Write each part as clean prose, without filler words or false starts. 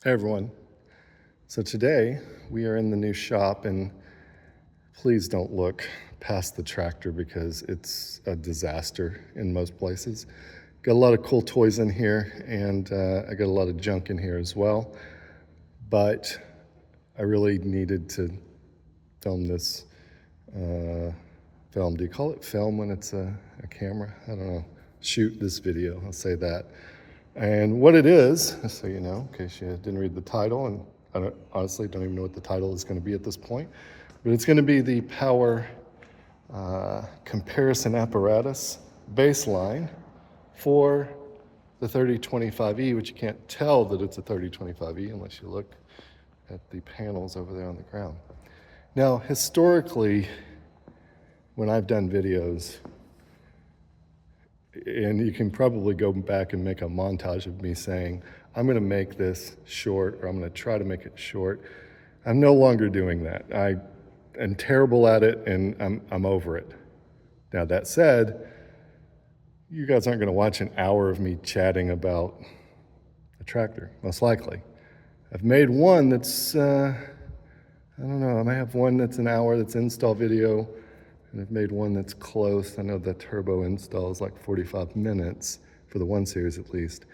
Hey everyone. So today we are in the new shop, and please don't look past the tractor because it's a disaster in most places. Got a lot of cool toys in here, and I got a lot of junk in here as well. But I really needed to film this film. Do you call it film when it's a camera? I don't know. Shoot this video, I'll say that. And what it is, so you know, in case you didn't read the title, and I honestly don't even know what the title is going to be at this point, but it's going to be the power comparison apparatus baseline for the 3025E, which you can't tell that it's a 3025E unless you look at the panels over there on the ground. Now, historically, when I've done videos, and you can probably go back and make a montage of me saying, I'm gonna make this short, or I'm gonna try to make it short. I'm no longer doing that. I am terrible at it, and I'm over it. Now that said, you guys aren't gonna watch an hour of me chatting about a tractor, most likely. I've made one that's, I don't know, I might have one that's an hour that's install video, and I've made one that's close. I know the turbo install is like 45 minutes for the 1 series at least.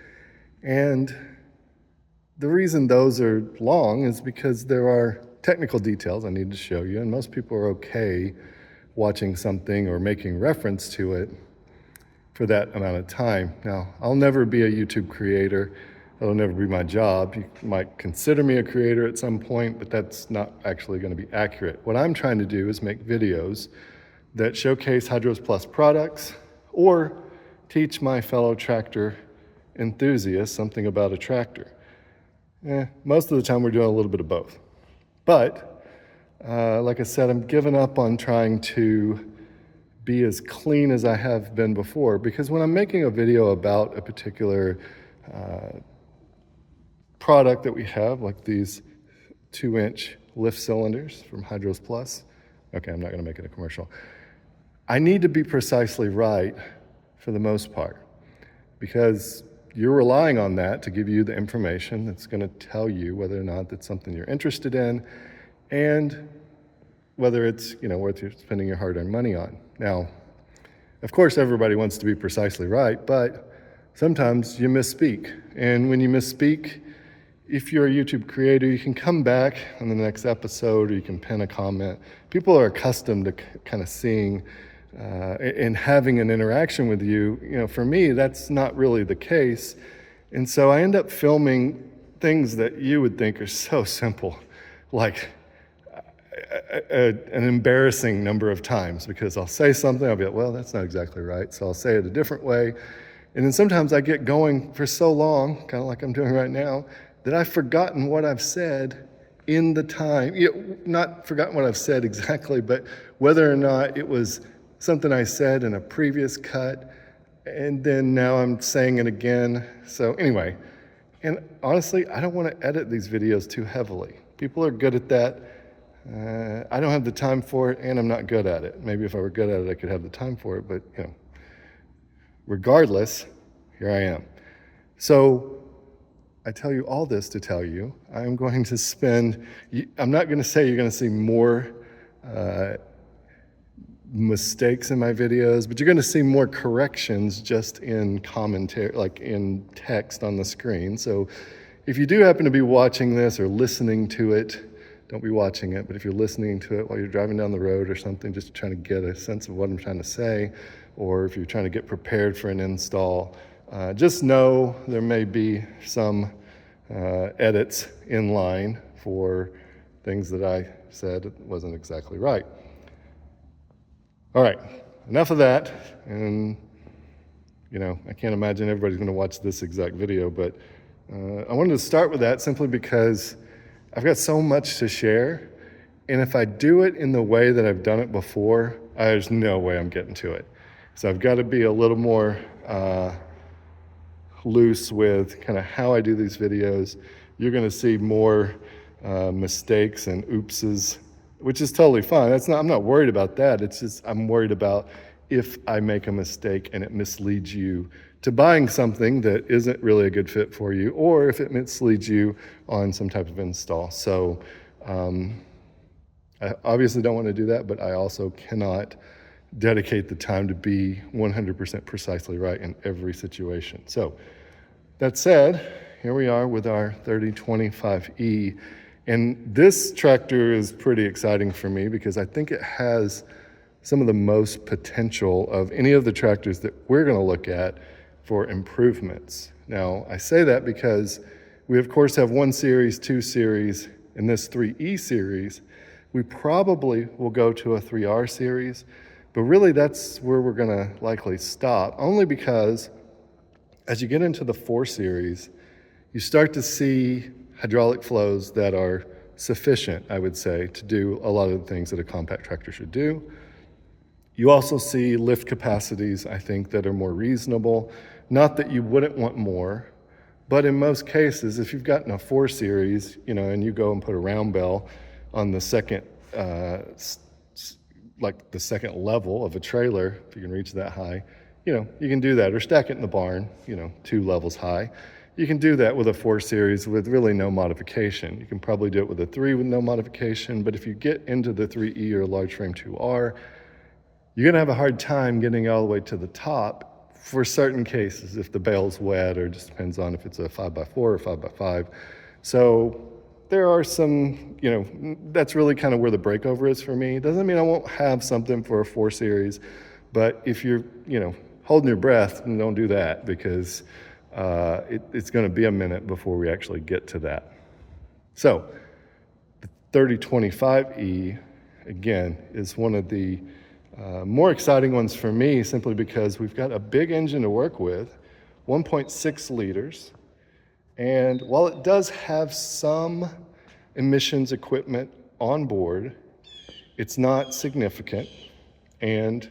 And the reason those are long is because there are technical details I need to show you, and most people are okay watching something or making reference to it for that amount of time. Now, I'll never be a YouTube creator. That'll never be my job. You might consider me a creator at some point, but that's not actually going to be accurate. What I'm trying to do is make videos that showcase HydrosPlus products or teach my fellow tractor enthusiasts something about a tractor. Most of the time we're doing a little bit of both. But like I said, I'm giving up on trying to be as clean as I have been before, because when I'm making a video about a particular product that we have, like these 2-inch lift cylinders from HydrosPlus, okay, I'm not gonna make it a commercial. I need to be precisely right for the most part, because you're relying on that to give you the information that's going to tell you whether or not that's something you're interested in, and whether it's, you know, worth you spending your hard-earned money on. Now, of course, everybody wants to be precisely right, but sometimes you misspeak. And when you misspeak, if you're a YouTube creator, you can come back on the next episode, or you can pin a comment. People are accustomed to kind of seeing and having an interaction with you. You know, for me, that's not really the case. And so I end up filming things that you would think are so simple, like an embarrassing number of times, because I'll say something, I'll be like, well, that's not exactly right. So I'll say it a different way. And then sometimes I get going for so long, kind of like I'm doing right now, that I've forgotten what I've said in the time. Not forgotten what I've said exactly, but whether or not it was something I said in a previous cut, and then now I'm saying it again. So anyway, and honestly, I don't want to edit these videos too heavily. People are good at that. I don't have the time for it, and I'm not good at it. Maybe if I were good at it, I could have the time for it, but you know, regardless, here I am. So I tell you all this to tell you, I'm going to spend, I'm not going to say you're going to see more mistakes in my videos, but you're going to see more corrections just in commentary, like in text on the screen. So if you do happen to be watching this or listening to it, don't be watching it, but if you're listening to it while you're driving down the road or something, just trying to get a sense of what I'm trying to say, or if you're trying to get prepared for an install, just know there may be some edits in line for things that I said wasn't exactly right. All right, enough of that. And, you know, I can't imagine everybody's going to watch this exact video, but I wanted to start with that simply because I've got so much to share. And if I do it in the way that I've done it before, there's no way I'm getting to it. So I've got to be a little more loose with kind of how I do these videos. You're going to see more mistakes and oopses, which is totally fine. I'm not worried about that. It's just I'm worried about if I make a mistake and it misleads you to buying something that isn't really a good fit for you, or if it misleads you on some type of install. So I obviously don't want to do that, but I also cannot dedicate the time to be 100% precisely right in every situation. So that said, here we are with our 3025E. And this tractor is pretty exciting for me because I think it has some of the most potential of any of the tractors that we're going to look at for improvements. Now, I say that because we, of course, have 1 Series, 2 Series, and this 3E Series. We probably will go to a 3R Series, but really that's where we're going to likely stop, only because as you get into the 4 Series, you start to see hydraulic flows that are sufficient, I would say, to do a lot of the things that a compact tractor should do. You also see lift capacities, I think, that are more reasonable. Not that you wouldn't want more, but in most cases, if you've gotten a 4 Series, and you go and put a round bell on the second, like the second level of a trailer, if you can reach that high, you can do that, or stack it in the barn, 2 levels high. You can do that with a 4 Series with really no modification. You can probably do it with a 3 with no modification, but if you get into the 3E or large frame 2R, you're gonna have a hard time getting all the way to the top for certain cases, if the bale's wet, or it just depends on if it's a 5x4 or 5x5. So there are some, that's really kind of where the breakover is for me. Doesn't mean I won't have something for a 4 Series, but if you're, holding your breath, then don't do that, because it's gonna be a minute before we actually get to that. So the 3025E, again, is one of the more exciting ones for me, simply because we've got a big engine to work with, 1.6 liters. And while it does have some emissions equipment on board, it's not significant. And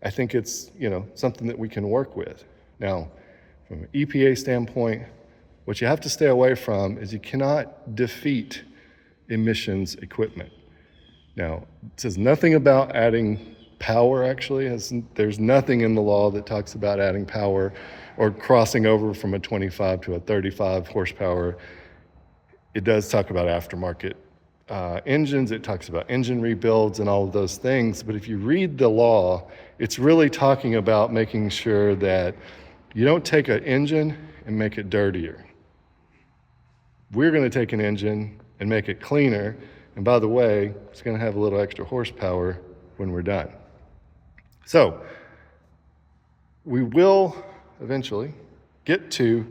I think it's, something that we can work with. Now, from an EPA standpoint, what you have to stay away from is you cannot defeat emissions equipment. Now, it says nothing about adding power, actually. There's nothing in the law that talks about adding power or crossing over from a 25 to a 35 horsepower. It does talk about aftermarket engines. It talks about engine rebuilds and all of those things. But if you read the law, it's really talking about making sure that you don't take an engine and make it dirtier. We're going to take an engine and make it cleaner. And by the way, it's going to have a little extra horsepower when we're done. So we will eventually get to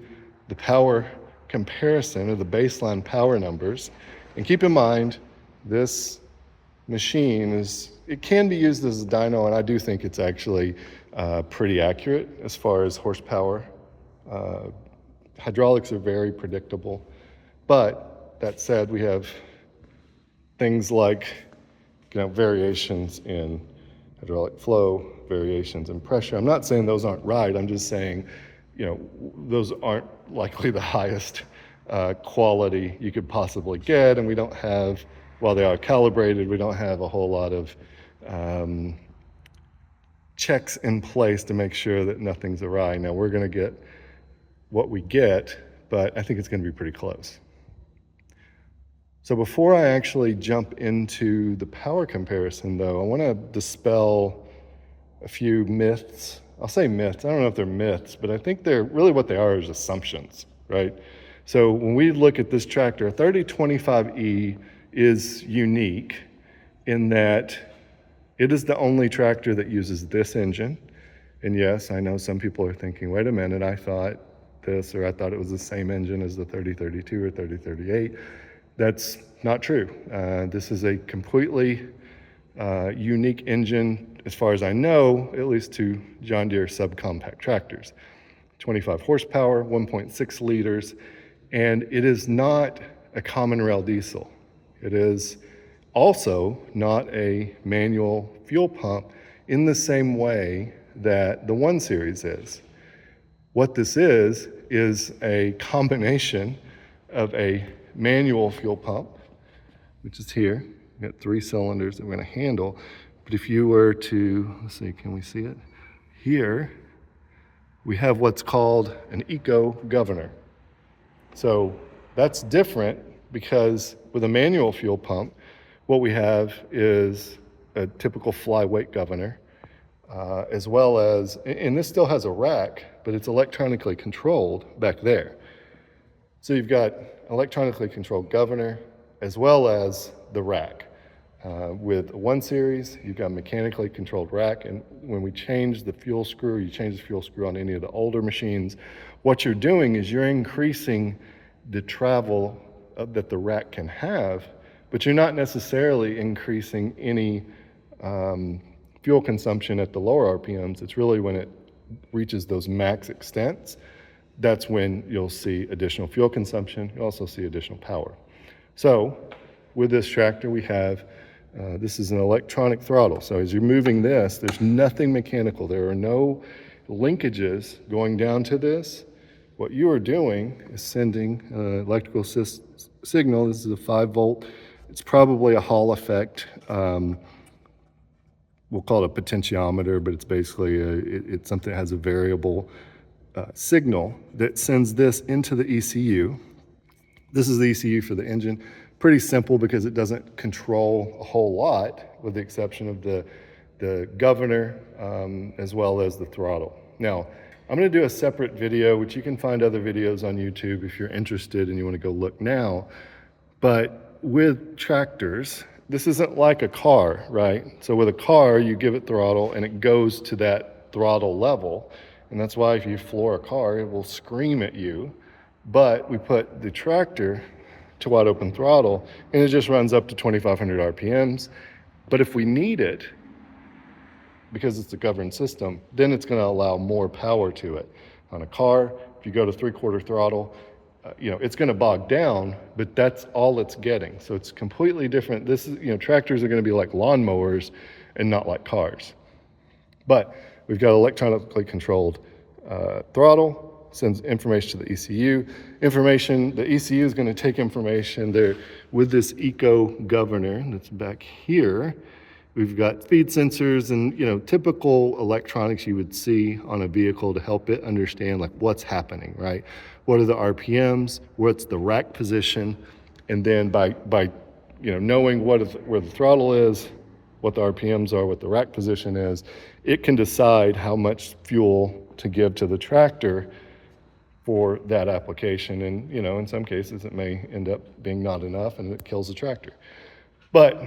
the power comparison, or the baseline power numbers. And keep in mind, this machine it can be used as a dyno, and I do think it's actually pretty accurate as far as horsepower. Hydraulics are very predictable. But that said, we have things like variations in hydraulic flow, variations in pressure. I'm not saying those aren't right. I'm just saying, those aren't likely the highest quality you could possibly get. And we don't have, while they are calibrated, we don't have a whole lot of checks in place to make sure that nothing's awry. Now, we're going to get what we get, but I think it's going to be pretty close. So before I actually jump into the power comparison, though, I want to dispel a few myths. I'll say myths. I don't know if they're myths, but I think they're really, what they are is assumptions, right? So when we look at this tractor, a 3025E is unique in that it is the only tractor that uses this engine. And yes, I know some people are thinking, wait a minute, I thought this, or I thought it was the same engine as the 3032 or 3038. That's not true. This is a completely unique engine, as far as I know, at least to John Deere subcompact tractors. 25 horsepower, 1.6 liters, and it is not a common rail diesel. It is also not a manual fuel pump in the same way that the 1 Series is. What this is a combination of a manual fuel pump, which is here. We've got 3 cylinders that we're going to handle, But if you were to, let's see, can we see it? Here, we have what's called an eco governor. So that's different because with a manual fuel pump, what we have is a typical flyweight governor, as well as, and this still has a rack, but it's electronically controlled back there. So you've got electronically controlled governor as well as the rack. With a 1 series, you've got mechanically controlled rack, and when we change the fuel screw, you change the fuel screw on any of the older machines, what you're doing is you're increasing the travel that the rack can have, but you're not necessarily increasing any fuel consumption at the lower RPMs. It's really when it reaches those max extents, that's when you'll see additional fuel consumption. You'll also see additional power. So with this tractor, we have, this is an electronic throttle. So as you're moving this, there's nothing mechanical. There are no linkages going down to this. What you are doing is sending an electrical signal. This is a 5-volt. It's probably a Hall effect. We'll call it a potentiometer, but it's basically it's something that has a variable signal that sends this into the ECU. This is the ECU for the engine. Pretty simple because it doesn't control a whole lot, with the exception of the governor as well as the throttle. Now, I'm going to do a separate video, which you can find other videos on YouTube if you're interested and you want to go look now. But with tractors, this isn't like a car, right? So with a car, you give it throttle and it goes to that throttle level. And that's why if you floor a car, it will scream at you. But we put the tractor to wide open throttle and it just runs up to 2,500 RPMs. But if we need it, because it's a governed system, then it's going to allow more power to it. On a car, if you go to 3/4 throttle, it's going to bog down, but that's all it's getting. So it's completely different. This is, tractors are going to be like lawnmowers and not like cars. But we've got electronically controlled throttle, sends information to the ECU. The ECU is going to take information there with this eco governor that's back here. We've got feed sensors and, typical electronics you would see on a vehicle to help it understand like what's happening, right? What are the RPMs? What's the rack position? And then by knowing where the throttle is, what the RPMs are, what the rack position is, it can decide how much fuel to give to the tractor for that application. And, in some cases it may end up being not enough and it kills the tractor. But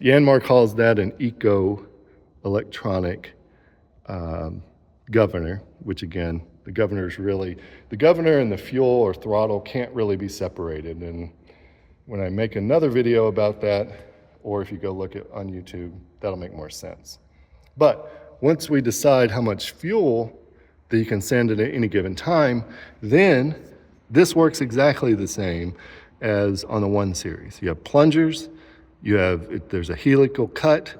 Yanmar calls that an eco electronic governor, which again, the governor and the fuel or throttle can't really be separated. And when I make another video about that, or if you go look at on YouTube, that'll make more sense. But once we decide how much fuel that you can send at any given time, then this works exactly the same as on the 1 series. You have plungers, there's a helical cut.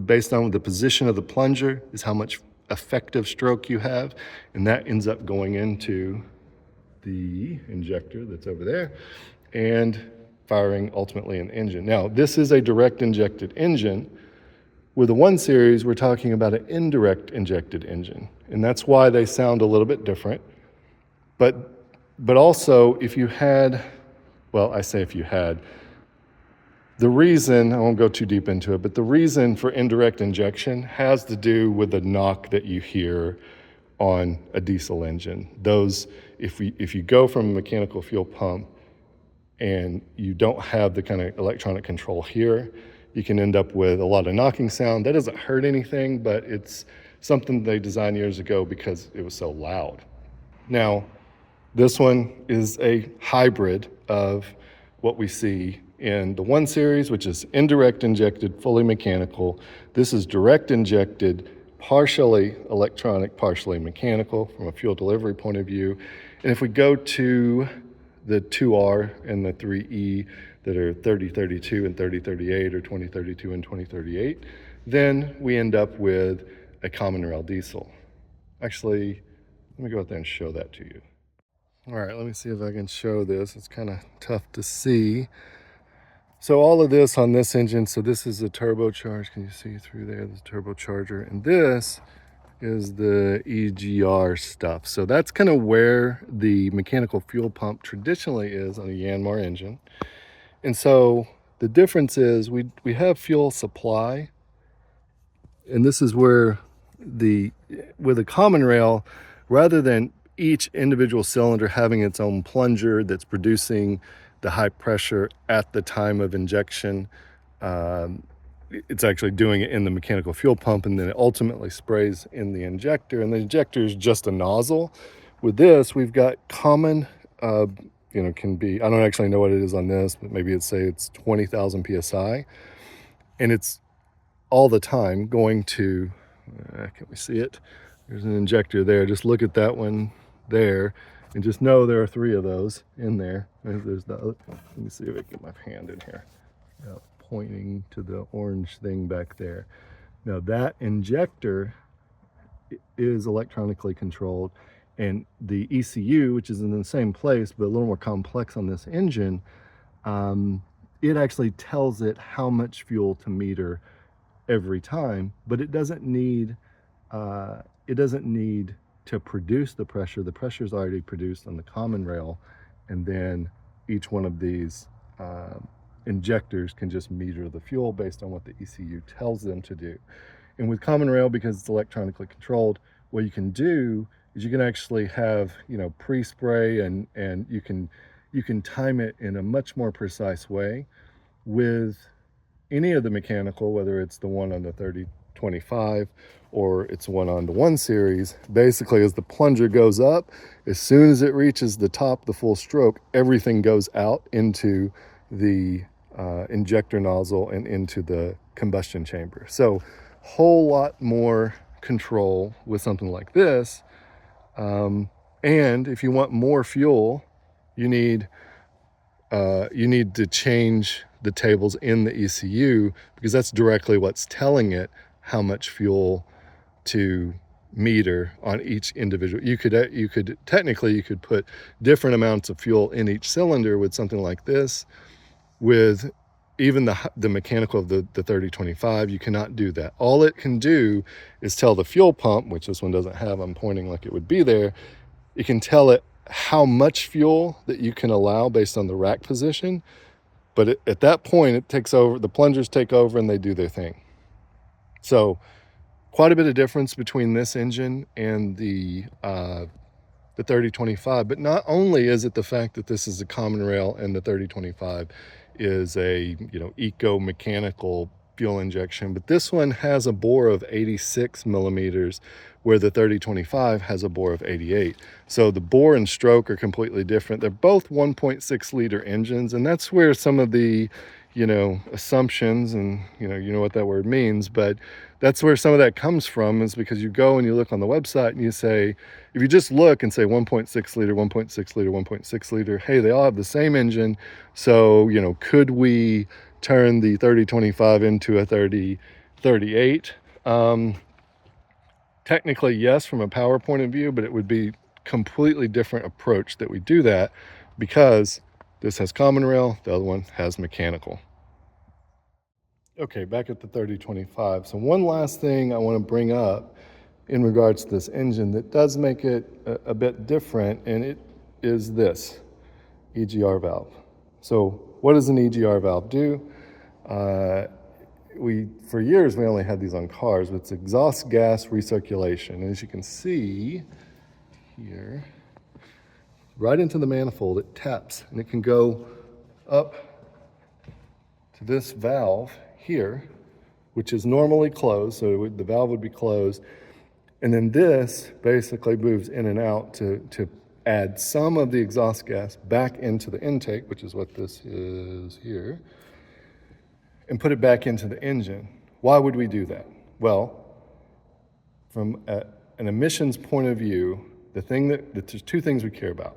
Based on the position of the plunger is how much effective stroke you have, and that ends up going into the injector that's over there and firing ultimately an engine. Now, this is a direct injected engine. With the 1 series, we're talking about an indirect injected engine, and that's why they sound a little bit different. But also, if you had, the reason, I won't go too deep into it, but the reason for indirect injection has to do with the knock that you hear on a diesel engine. If you go from a mechanical fuel pump and you don't have the kind of electronic control here, you can end up with a lot of knocking sound. That doesn't hurt anything, but it's something they designed years ago because it was so loud. Now, this one is a hybrid of what we see in the 1 series, which is indirect injected, fully mechanical. This is direct injected, partially electronic, partially mechanical from a fuel delivery point of view. And if we go to the 2R and the 3E that are 3032 and 3038 or 2032 and 2038, then we end up with a common rail diesel. Actually, let me go out there and show that to you. All right, let me see if I can show this. It's kind of tough to see. So all of this on this engine, so this is a turbocharger. Can you see through there, the turbocharger? And this is the EGR stuff. So that's kind of where the mechanical fuel pump traditionally is on a Yanmar engine. And so the difference is we have fuel supply, and this is where with a common rail, rather than each individual cylinder having its own plunger that's producing the high pressure at the time of injection, it's actually doing it in the mechanical fuel pump, and then it ultimately sprays in the injector, and the injector is just a nozzle. With this, we've got common, can be, I don't actually know what it is on this, but maybe it's 20,000 PSI, and it's all the time going to, can we see it? There's an injector there. Just look at that one there and just know there are 3 of those in there. There's the other. Let me see if I can get my hand in here. Pointing to the orange thing back there. Now that injector is electronically controlled, and the ECU, which is in the same place but a little more complex on this engine, it actually tells it how much fuel to meter every time, but it doesn't need to produce the pressure. The pressure is already produced on the common rail, and then each one of these injectors can just meter the fuel based on what the ECU tells them to do. And with common rail, because it's electronically controlled, what you can do is you can actually have, pre-spray, and you can time it in a much more precise way. With any of the mechanical, whether it's the one on the 3025 or it's one on the 1 series, basically as the plunger goes up, as soon as it reaches the top, the full stroke, everything goes out into the injector nozzle and into the combustion chamber. So whole lot more control with something like this. And if you want more fuel, you need to change the tables in the ECU, because that's directly what's telling it how much fuel to meter on each individual. You could technically put different amounts of fuel in each cylinder with something like this. With even the mechanical of the 3025, you cannot do that. All it can do is tell the fuel pump, which this one doesn't have, I'm pointing like it would be there, it can tell it how much fuel that you can allow based on the rack position. But at that point, it takes over, the plungers take over and they do their thing. So quite a bit of difference between this engine and the 3025. But not only is it the fact that this is a common rail and the 3025 is a eco mechanical fuel injection, but this one has a bore of 86 millimeters, where the 3025 has a bore of 88. So the bore and stroke are completely different. They're both 1.6 liter engines, and that's where some of the assumptions, and you know what that word means, but that's where some of that comes from, is because you go and you look on the website and you say, if you just look and say 1.6 liter, 1.6 liter, 1.6 liter, hey, they all have the same engine, so could we turn the 3025 into a 3038? Technically, yes, from a power point of view, but it would be completely different approach that we do that, because this has common rail, the other one has mechanical. Okay, back at the 3025. So one last thing I want to bring up in regards to this engine that does make it a bit different, and it is this EGR valve. So what does an EGR valve do? For years, we only had these on cars, but it's exhaust gas recirculation. And as you can see here, right into the manifold, it taps, and it can go up to this valve here, which is normally closed, so the valve would be closed. And then this basically moves in and out to add some of the exhaust gas back into the intake, which is what this is here, and put it back into the engine. Why would we do that? Well, from an emissions point of view, there's 2 things we care about.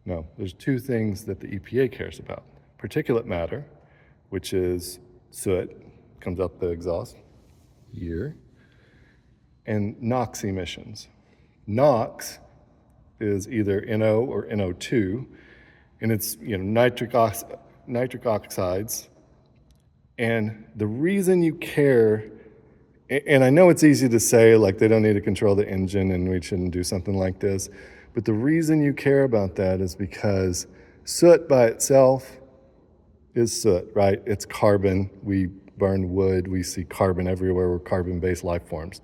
No, there's 2 things that the EPA cares about. Particulate matter, which is soot, comes out the exhaust here, and NOx emissions. NOx is either NO or NO2, and it's nitric oxides And the reason you care, and I know it's easy to say, like, they don't need to control the engine and we shouldn't do something like this, but the reason you care about that is because soot by itself is soot, right? It's carbon. We burn wood. We see carbon everywhere. We're carbon-based life forms.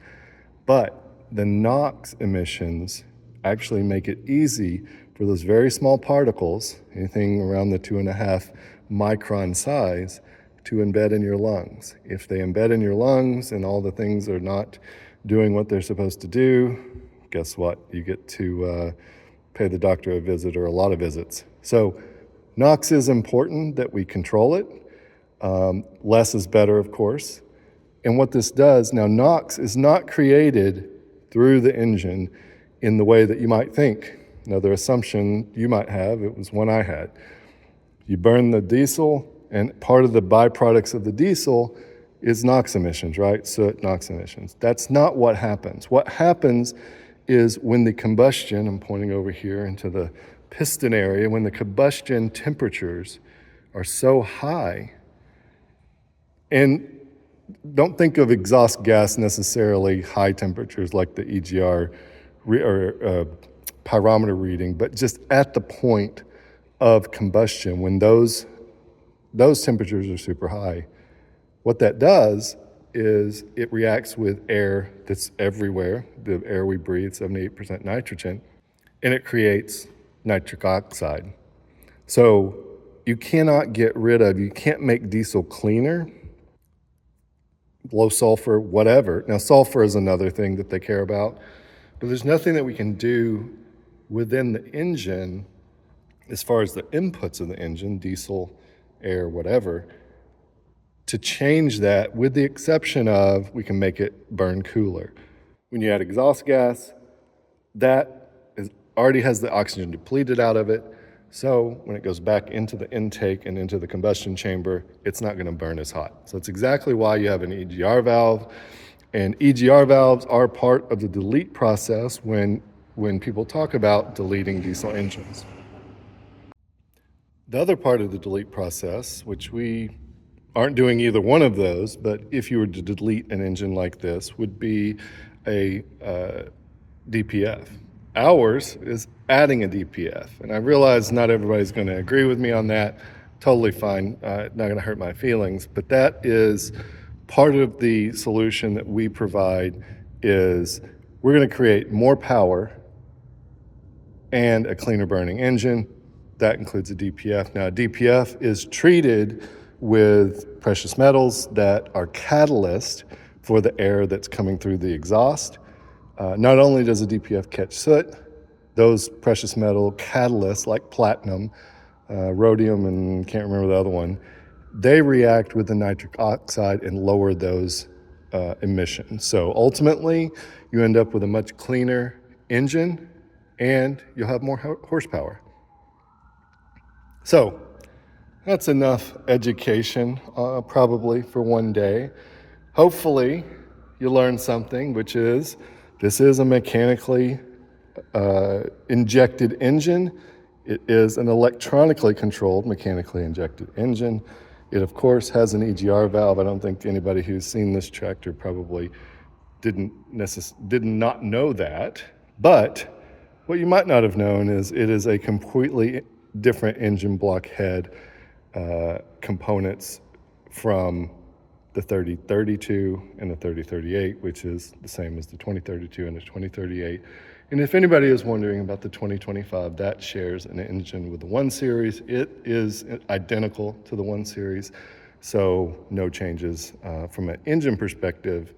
But the NOx emissions actually make it easy for those very small particles, anything around the 2.5 micron size, to embed in your lungs. If they embed in your lungs and all the things are not doing what they're supposed to do, guess what? You get to pay the doctor a visit or a lot of visits. So NOx is important that we control it. Less is better, of course. And what this does, now NOx is not created through the engine in the way that you might think. Another assumption you might have, it was one I had. You burn the diesel, and part of the byproducts of the diesel is NOx emissions, right? Soot, NOx emissions. That's not what happens. What happens is when the combustion, I'm pointing over here into the piston area, when the combustion temperatures are so high, and don't think of exhaust gas necessarily high temperatures like the EGR pyrometer reading, but just at the point of combustion, when those temperatures are super high, what that does is it reacts with air that's everywhere, the air we breathe, 78% nitrogen, and it creates nitric oxide. So you cannot get rid of, you can't make diesel cleaner, low sulfur, whatever. Now, sulfur is another thing that they care about, but there's nothing that we can do within the engine as far as the inputs of the engine, diesel, air, whatever, to change that, with the exception of we can make it burn cooler. When you add exhaust gas, that already has the oxygen depleted out of it, so when it goes back into the intake and into the combustion chamber, it's not going to burn as hot. So it's exactly why you have an EGR valve, and EGR valves are part of the delete process when people talk about deleting diesel engines. The other part of the delete process, which we aren't doing either one of those, but if you were to delete an engine like this, would be a DPF. Ours is adding a DPF, and I realize not everybody's going to agree with me on that. Totally fine, not going to hurt my feelings, but that is part of the solution that we provide. Is we're going to create more power and a cleaner burning engine. That includes a DPF. Now, a DPF is treated with precious metals that are catalyst for the air that's coming through the exhaust. Not only does a DPF catch soot, those precious metal catalysts like platinum, rhodium, and can't remember the other one, they react with the nitric oxide and lower those emissions. So ultimately, you end up with a much cleaner engine and you'll have more horsepower. So that's enough education probably for one day. Hopefully you learned something, which is this is a mechanically injected engine. It is an electronically controlled, mechanically injected engine. It, of course, has an EGR valve. I don't think anybody who's seen this tractor probably did not know that. But what you might not have known is it is a completely different engine block head components from the 3032 and the 3038, which is the same as the 2032 and the 2038. And if anybody is wondering about the 2025, that shares an engine with the 1 Series. It is identical to the 1 Series, so no changes from an engine perspective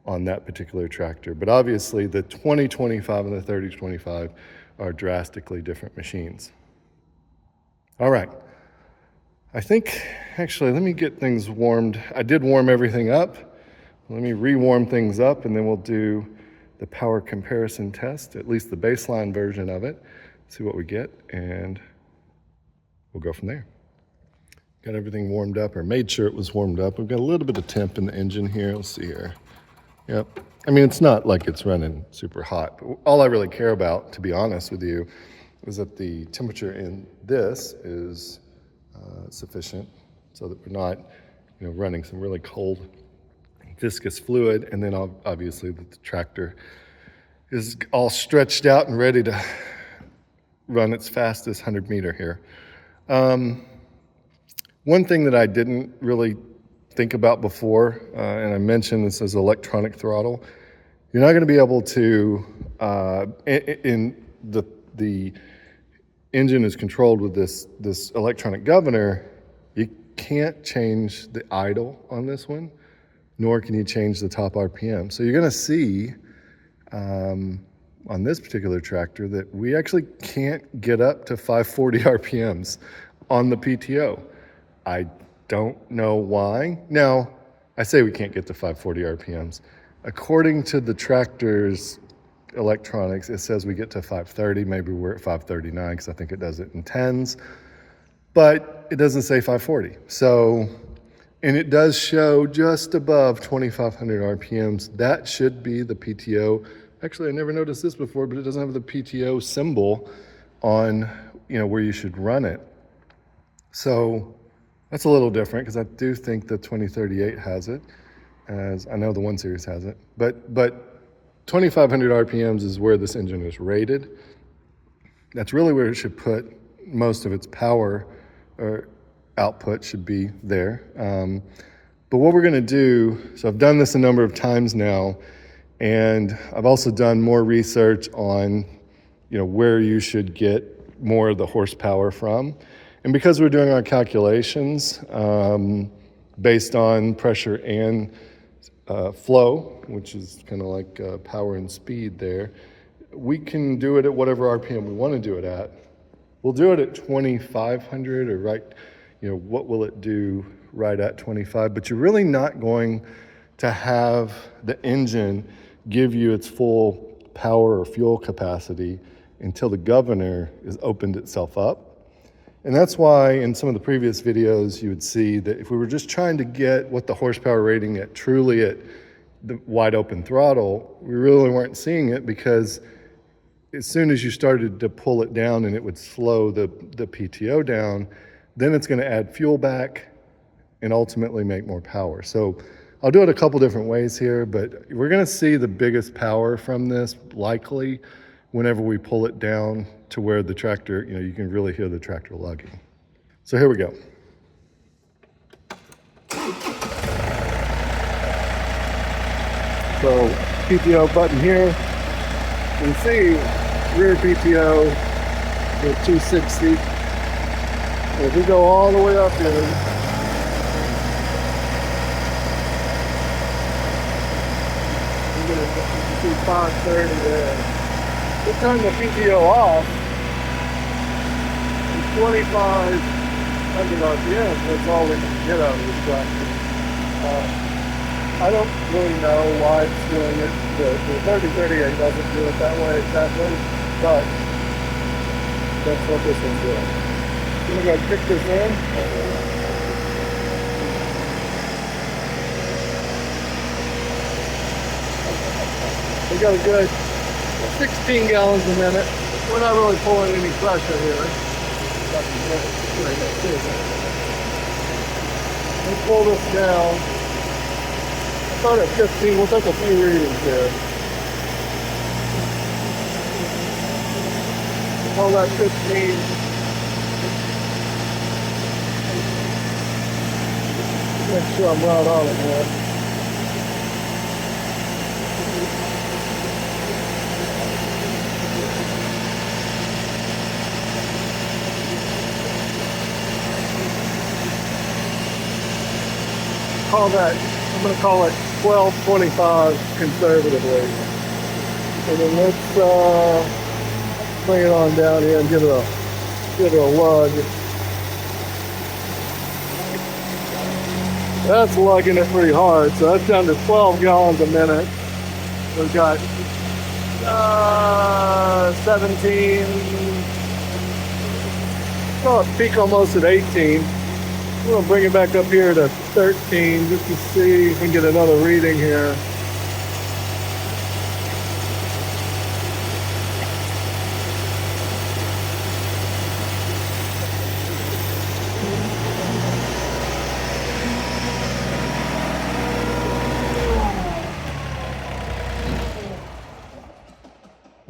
on that particular tractor. But obviously the 2025 and the 3025 are drastically different machines. All right. I think, actually, let me get things warmed. I did warm everything up. Let me re-warm things up, and then we'll do the power comparison test, at least the baseline version of it, see what we get, and we'll go from there. Got everything warmed up, or made sure it was warmed up. We've got a little bit of temp in the engine here. Let's see here. Yep. I mean, it's not like it's running super hot, but all I really care about, to be honest with you, is that the temperature in this is sufficient so that we're not running some really cold viscous fluid, and then obviously the tractor is all stretched out and ready to run its fastest 100-meter here. One thing that I didn't really think about before, and I mentioned this as electronic throttle, you're not going to be able to, the engine is controlled with this electronic governor. You can't change the idle on this one, nor can you change the top RPM. So you're going to see on this particular tractor that we actually can't get up to 540 RPMs on the PTO. I don't know why. Now, I say we can't get to 540 RPMs. According to the tractor's electronics, it says we get to 530. Maybe we're at 539 because I think it does it in tens. But it doesn't say 540. So, and it does show just above 2,500 RPMs. That should be the PTO. Actually, I never noticed this before, but it doesn't have the PTO symbol on, where you should run it. So that's a little different because I do think the 2038 has it, as I know the 1 Series has it. But 2,500 RPMs is where this engine is rated. That's really where it should put most of its power or output should be there. But what we're going to do, so I've done this a number of times now, and I've also done more research on, where you should get more of the horsepower from. And because we're doing our calculations based on pressure and flow, which is kind of like power and speed there, we can do it at whatever RPM we want to do it at. We'll do it at 2,500 or what will it do right at 25? But you're really not going to have the engine give you its full power or fuel capacity until the governor has opened itself up. And that's why in some of the previous videos you would see that if we were just trying to get what the horsepower rating at the wide open throttle, we really weren't seeing it, because as soon as you started to pull it down and it would slow the PTO down, then it's going to add fuel back and ultimately make more power. So I'll do it a couple different ways here, but we're going to see the biggest power from this likely whenever we pull it down to where the tractor, you can really hear the tractor lugging. So here we go. So PTO button here. You can see rear PTO at 260. And if we go all the way up here, you can see 530 there. We turn the PTO off, 2,500 RPM, that's all we can get out of this tractor. I don't really know why it's doing it. The 3038 doesn't do it that way exactly, but that's what this one's doing. I'm going to kick this in. We got a good 16 gallons a minute. We're not really pulling any pressure here. Let's pull this down. I start at 15. We'll take a few readings here. Call that 15. Make sure I'm right on it here. I'm going to call it 1225 conservatively. And then let's bring it on down here and give it a lug. That's lugging it pretty hard. So that's down to 12 gallons a minute. We've got 17. Oh, peak almost at 18. I'm going to bring it back up here to 13 just to see if we can get another reading here.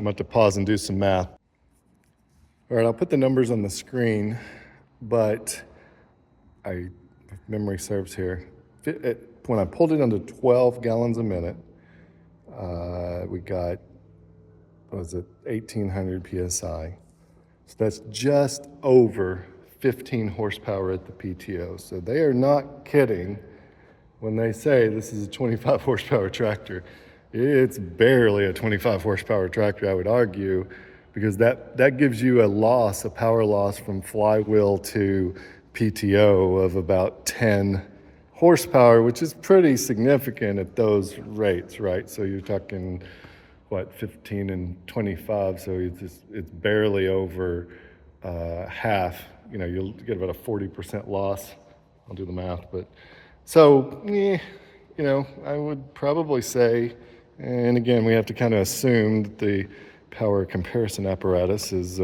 I'm about to pause and do some math. All right, I'll put the numbers on the screen, but if memory serves here, when I pulled it under 12 gallons a minute, we got, what was it, 1,800 PSI. So that's just over 15 horsepower at the PTO. So they are not kidding when they say this is a 25 horsepower tractor. It's barely a 25 horsepower tractor, I would argue, because that gives you a power loss from flywheel to PTO of about 10 horsepower, which is pretty significant at those rates, right? So you're talking, 15 and 25, so it's barely over half. You'll get about a 40% loss. I'll do the math, but so, I would probably say, and again, we have to kind of assume that the power comparison apparatus is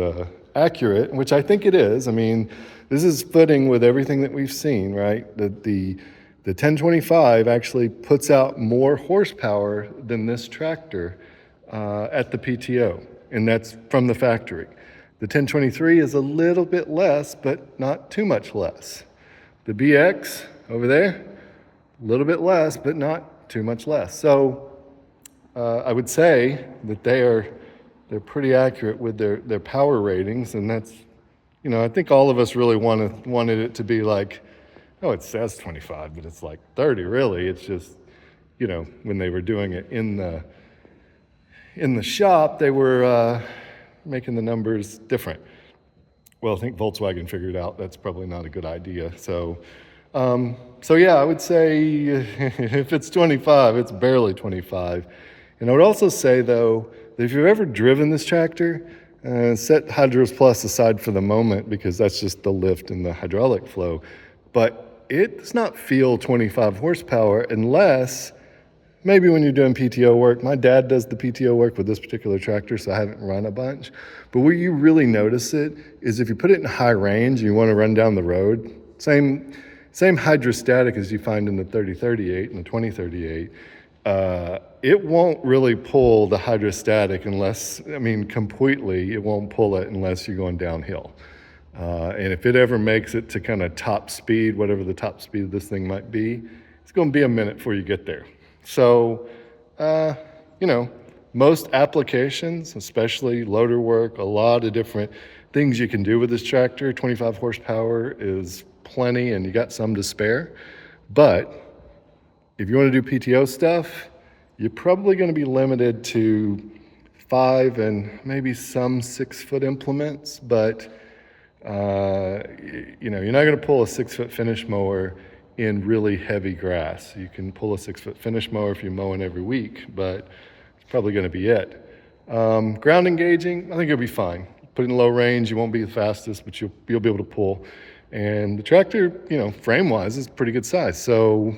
accurate, which I think it is. I mean, this is footing with everything that we've seen, right? The 1025 actually puts out more horsepower than this tractor at the PTO, and that's from the factory. The 1023 is a little bit less, but not too much less. The BX over there, a little bit less, but not too much less. So I would say that they're pretty accurate with their power ratings, and that's, I think all of us really wanted it to be like, oh, it says 25, but it's like 30, really. It's just, when they were doing it in the shop, they were making the numbers different. Well, I think Volkswagen figured out that's probably not a good idea. So yeah, I would say if it's 25, it's barely 25. And I would also say, though, that if you've ever driven this tractor, set HydrosPlus aside for the moment because that's just the lift and the hydraulic flow, but it does not feel 25 horsepower unless maybe when you're doing PTO work. My dad does the PTO work with this particular tractor, so I haven't run a bunch. But where you really notice it is if you put it in high range and you want to run down the road, same hydrostatic as you find in the 3038 and the 2038, it won't really pull the hydrostatic completely, it won't pull it unless you're going downhill. And if it ever makes it to kind of top speed, whatever the top speed of this thing might be, it's going to be a minute before you get there. So, most applications, especially loader work, a lot of different things you can do with this tractor. 25 horsepower is plenty, and you got some to spare. But if you want to do PTO stuff, you're probably going to be limited to 5 and maybe some 6-foot implements. But you're not going to pull a 6-foot finish mower in really heavy grass. You can pull a 6-foot finish mower if you're mowing every week, but it's probably going to be it. Ground engaging, I think you'll be fine. Put it in low range, you won't be the fastest, but you'll be able to pull. And the tractor, frame-wise, is pretty good size. So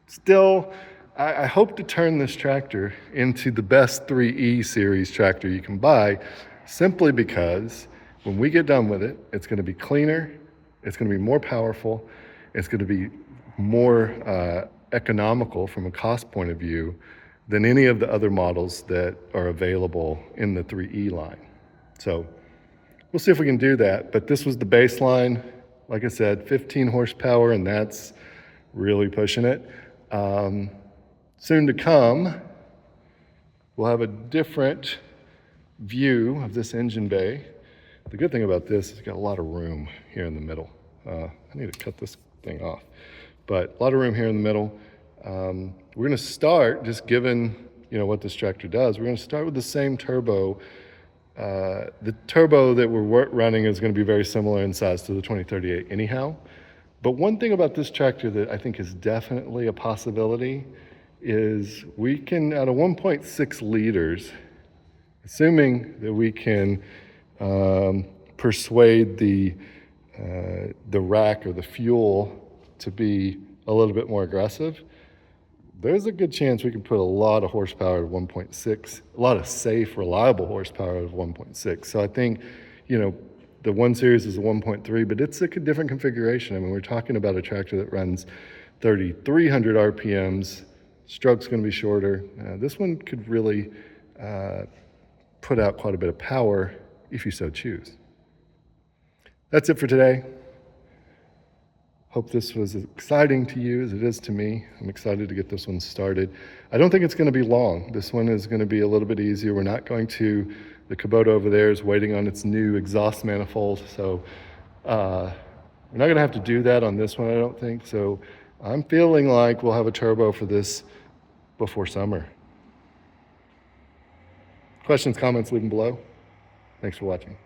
still, I hope to turn this tractor into the best 3E series tractor you can buy, simply because when we get done with it, it's going to be cleaner, it's going to be more powerful, it's going to be more economical from a cost point of view than any of the other models that are available in the 3E line. So we'll see if we can do that. But this was the baseline. Like I said, 15 horsepower, and that's really pushing it. Soon to come, we'll have a different view of this engine bay. The good thing about this is it's got a lot of room here in the middle. I need to cut this thing off, but a lot of room here in the middle. We're going to start, just given what this tractor does, we're going to start with the same turbo. The turbo that we're running is going to be very similar in size to the 2038 anyhow. But one thing about this tractor that I think is definitely a possibility is we can, out of 1.6 liters, assuming that we can persuade the rack or the fuel to be a little bit more aggressive, there's a good chance we can put a lot of horsepower at 1.6, a lot of safe, reliable horsepower at 1.6. So I think, the 1 Series is a 1.3, but it's a different configuration. I mean, we're talking about a tractor that runs 3,300 RPMs. Stroke's going to be shorter. This one could really put out quite a bit of power if you so choose. That's it for today. Hope this was as exciting to you as it is to me. I'm excited to get this one started. I don't think it's going to be long. This one is going to be a little bit easier. We're not going to, the Kubota over there is waiting on its new exhaust manifold, so we're not going to have to do that on this one, I don't think. So I'm feeling like we'll have a turbo for this before summer. Questions, comments, leave them below. Thanks for watching.